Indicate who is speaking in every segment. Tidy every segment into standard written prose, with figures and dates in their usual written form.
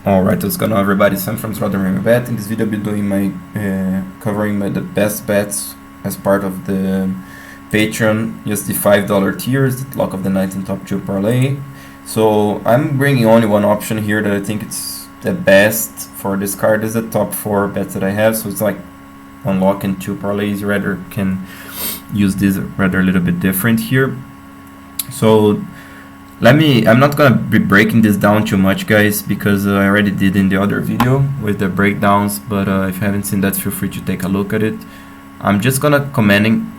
Speaker 1: Alright, what's going on everybody? Sam from Bet. In this video I'll be doing my covering the best bets as part of the Patreon USD $5 tiers, the lock of the night and top 2 parlay. So I'm bringing only one option here that I think it's the best for this card. Is the top 4 bets that I have, so it's like unlocking 2 parlays. You rather can use this rather a little bit different here. So I'm not gonna be breaking this down too much, guys, because I already did in the other video with the breakdowns, but if you haven't seen that, feel free to take a look at it. I'm just gonna commenting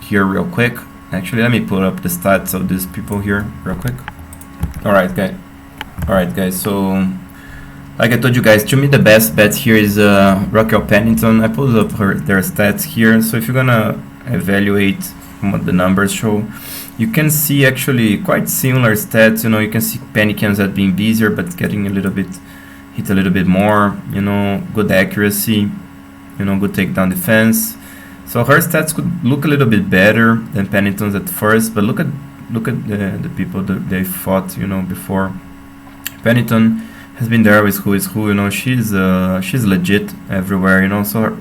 Speaker 1: here real quick. Actually, let me put up the stats of these people here real quick. Alright guys, so like I told you guys, to me the best bet here is Raquel Pennington. I put up their stats here, so if you're gonna evaluate what the numbers show, you can see actually quite similar stats. You can see Penny KNZ being busier but getting hit a little bit more, good accuracy, good takedown defense. So her stats could look a little bit better than Pennington's at first, but look at the people that they fought, before. Pennington has been there with who is who, she's legit everywhere, so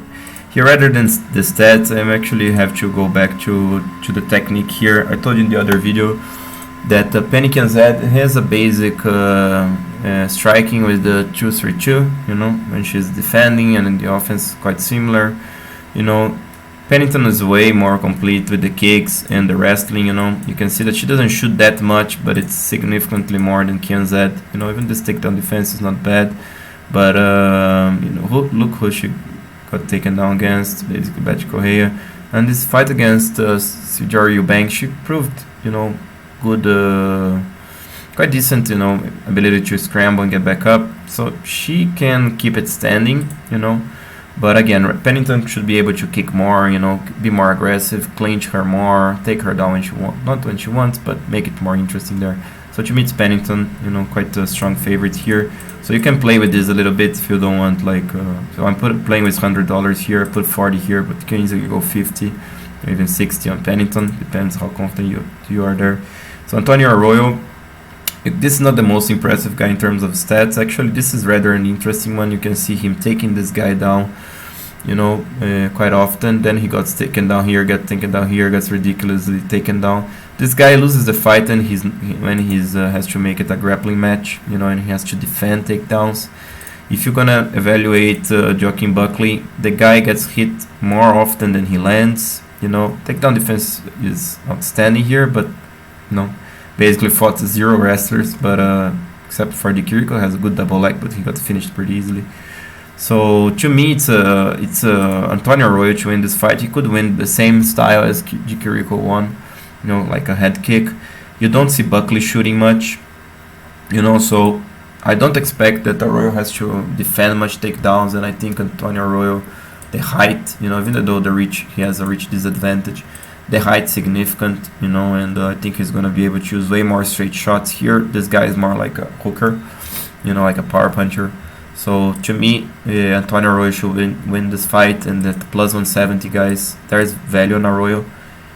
Speaker 1: here, rather than the stats, I actually have to go back to the technique here. I told you in the other video that Penny KNZ has a basic striking with the 2-3-2, when she's defending, and in the offense quite similar. Pennington is way more complete with the kicks and the wrestling. You can see that she doesn't shoot that much, but it's significantly more than KNZ. Even this takedown defense is not bad, but look who she got taken down against, basically Betty Correia. And this fight against Sijara Eubank, she proved, good, quite decent, ability to scramble and get back up. So she can keep it standing, But again, Pennington should be able to kick more, be more aggressive, clinch her more, take her down when she wants, not when she wants, but make it more interesting there. So to me, it's Pennington, quite a strong favorite here. So you can play with this a little bit if you don't want, so I'm playing with $100 here, I put 40 here, but you can easily go 50 or even 60 on Pennington, depends how confident you are there. So Antonio Arroyo, this is not the most impressive guy in terms of stats. Actually, this is rather an interesting one. You can see him taking this guy down, quite often. Then he got taken down here, got taken down here, gets ridiculously taken down. This guy loses the fight and when he has to make it a grappling match, and he has to defend takedowns. If you're gonna evaluate Joaquin Buckley, the guy gets hit more often than he lands. Takedown defense is outstanding here, but basically fought 0 wrestlers, but except for Di Chirico, has a good double leg, but he got finished pretty easily. So to me, it's Antonio Arroyo to win this fight. He could win the same style as Di Chirico won, like a head kick. You don't see Buckley shooting much, so I don't expect that Arroyo has to defend much takedowns. And I think Antonio Arroyo, the height, even though he has a reach disadvantage, the height significant, and I think he's gonna be able to use way more straight shots here. This guy is more like a hooker, like a power puncher. So to me, Antonio Arroyo should win this fight, and at plus 170, guys, there's value on Arroyo.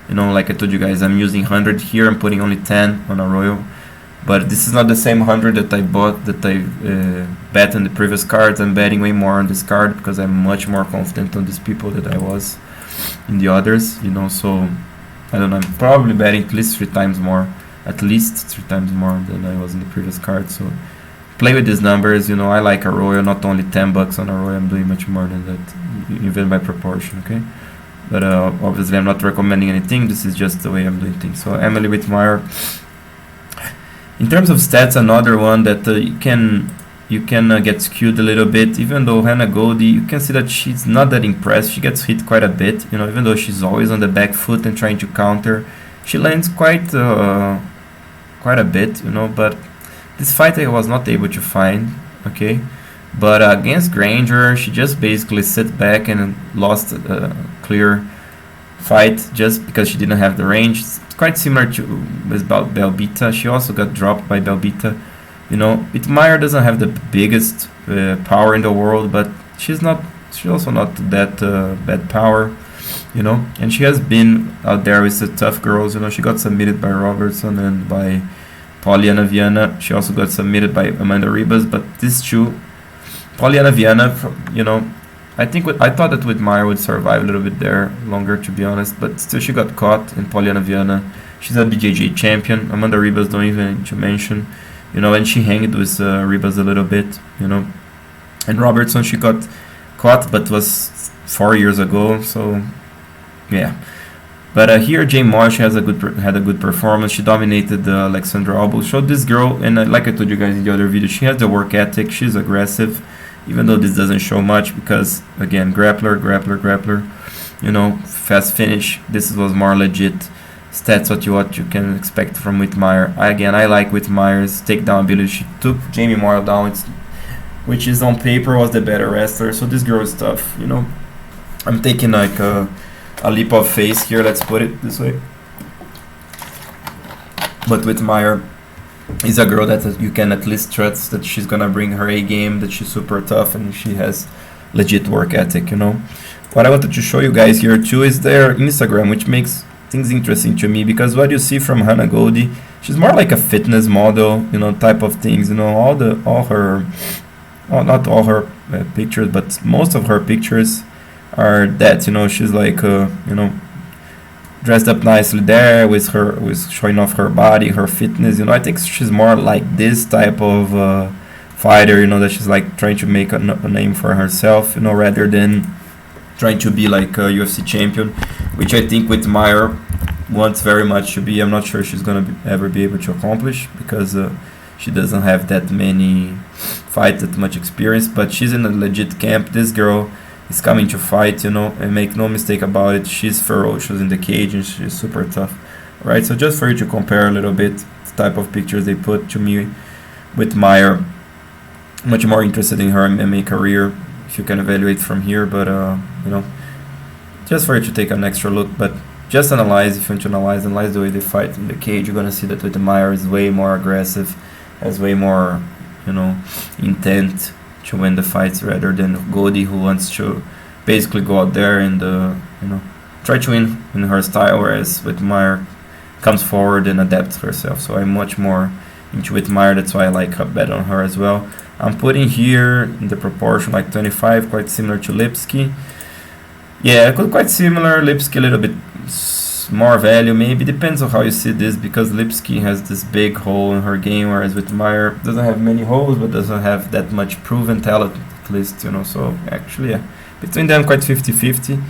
Speaker 1: Like I told you guys, I'm using 100 here. I'm putting only 10 on Arroyo, but this is not the same 100 that I bet in the previous cards. I'm betting way more on this card because I'm much more confident on these people than I was in the others. So I don't know. I'm probably betting at least 3 times more than I was in the previous card. So play with these numbers. I like Arroyo. Not only $10 on Arroyo, I'm doing much more than that, even by proportion. Okay. But obviously I'm not recommending anything. This is just the way I'm doing things. So Emily Whitmire, in terms of stats, another one that you can get skewed a little bit. Even though Hannah Goldie, you can see that she's not that impressed. She gets hit quite a bit. Even though she's always on the back foot and trying to counter, she lands quite a bit. But this fight I was not able to find. Okay. But against Granger, she just basically sat back and lost a clear fight just because she didn't have the range. It's quite similar to with Belbita. She also got dropped by Belbita. Whitmire doesn't have the biggest power in the world, but she's also not that bad power, And she has been out there with the tough girls. She got submitted by Robertson and by Polyana Viana. She also got submitted by Amanda Ribas, but these two, Polyana Viana, you know, I thought that Whitmire would survive a little bit there longer, to be honest, but still she got caught. In Polyana Viana, she's a BJJ champion. Amanda Ribas, don't even need to mention, you know, and she hanged with Ribas a little bit, you know. And Robertson, she got caught, but was 4 years ago, so yeah. But here, Jane Mosh had a good performance. She dominated Alexandra Albo. Showed this girl, and like I told you guys in the other video, she has the work ethic. She's aggressive, even though this doesn't show much because, again, grappler, you know, fast finish. This was more legit stats, what you can expect from Whitmire. I like Whitmire's takedown ability. She took Jamie Moyle down, which is on paper was the better wrestler. So this girl is tough, you know. I'm taking like a leap of faith here, let's put it this way. But Whitmire is a girl that you can at least trust that she's gonna bring her A game, that she's super tough and she has legit work ethic, you know. What I wanted to show you guys here too is their Instagram, which makes things interesting to me, because what you see from Hannah Goldie, she's more like a fitness model, you know, type of things, you know, not all her pictures, but most of her pictures are that, you know, she's like you know, dressed up nicely there with showing off her body, her fitness, you know. I think she's more like this type of fighter, you know, that she's like trying to make a name for herself, you know, rather than trying to be like a UFC champion, which I think Whitmire wants very much to be. I'm not sure she's gonna ever be able to accomplish, because she doesn't have that many fights, that much experience, but she's in a legit camp. This girl is coming to fight, you know, and make no mistake about it, she's ferocious in the cage and she's super tough, right? So just for you to compare a little bit the type of pictures they put, to me, Whitmire, much more interested in her MMA career, if you can evaluate from here, but you know, just for you to take an extra look. But just analyze, if you want to analyze the way they fight in the cage, you're gonna see that Whitmire is way more aggressive, has way more, you know, intent to win the fights, rather than Goldie, who wants to basically go out there and you know, try to win in her style, whereas Whitmire comes forward and adapts herself. So I'm much more into Whitmire, that's why I like a bet on her as well. I'm putting here in the proportion like 25, quite similar to Lipski. Yeah, quite similar. Lipski a little bit more value, maybe, depends on how you see this, because Lipski has this big hole in her game, whereas Whitmire doesn't have many holes, but doesn't have that much proven talent, at least, you know. So actually, yeah, between them quite 50-50.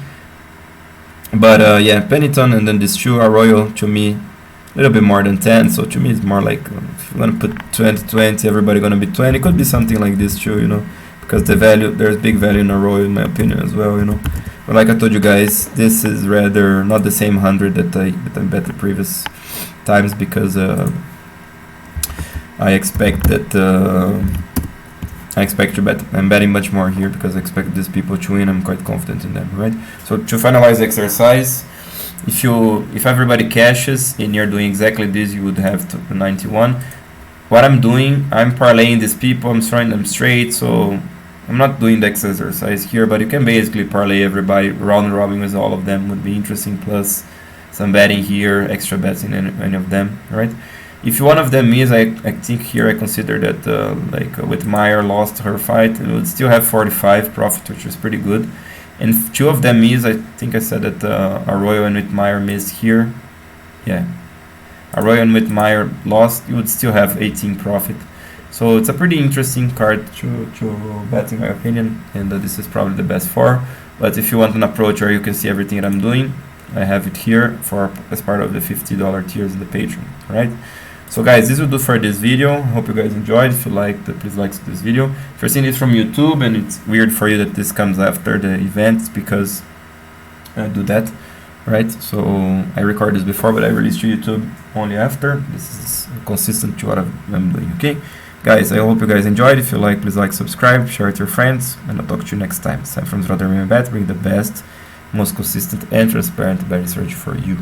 Speaker 1: But yeah, Pennington and then these two, Arroyo, to me, a little bit more than 10, so to me it's more like, if you want to put 20-20, everybody gonna be 20. It could be something like this too, you know, because the value, there's big value in Arroyo, in my opinion, as well, you know. But like I told you guys, this is rather not the same 100 that I bet the previous times, because I expect that to bet. I'm betting much more here because I expect these people to win. I'm quite confident in them, right? So to finalize the exercise, if everybody cashes and you're doing exactly this, you would have to 91. What I'm doing, I'm parlaying these people. I'm throwing them straight, so I'm not doing the exercise here, but you can basically parlay everybody, round robin with all of them would be interesting, plus some betting here, extra bets in any of them, right? If one of them is, I think here I consider that like Whitmire lost her fight, it would still have 45 profit, which is pretty good. And if two of them is, I think I said that Arroyo and Whitmire missed here. Yeah, Arroyo and Whitmire lost, you would still have 18 profit. So it's a pretty interesting card to bet, in my opinion, and this is probably the best for. But if you want an approach where you can see everything that I'm doing, I have it here as part of the $50 tiers in the Patreon, right? So guys, this will do for this video. Hope you guys enjoyed. If you liked it, please like this video. If you're seeing it from YouTube and it's weird for you that this comes after the event, it's because I do that, right? So I recorded this before, but I released to YouTube only after. This is consistent to what I'm doing, okay? Guys, I hope you guys enjoyed. If you like, please like, subscribe, share it with your friends, and I'll talk to you next time. Sam from Rotterdam Bet, bring the best, most consistent and transparent betting strategy for you.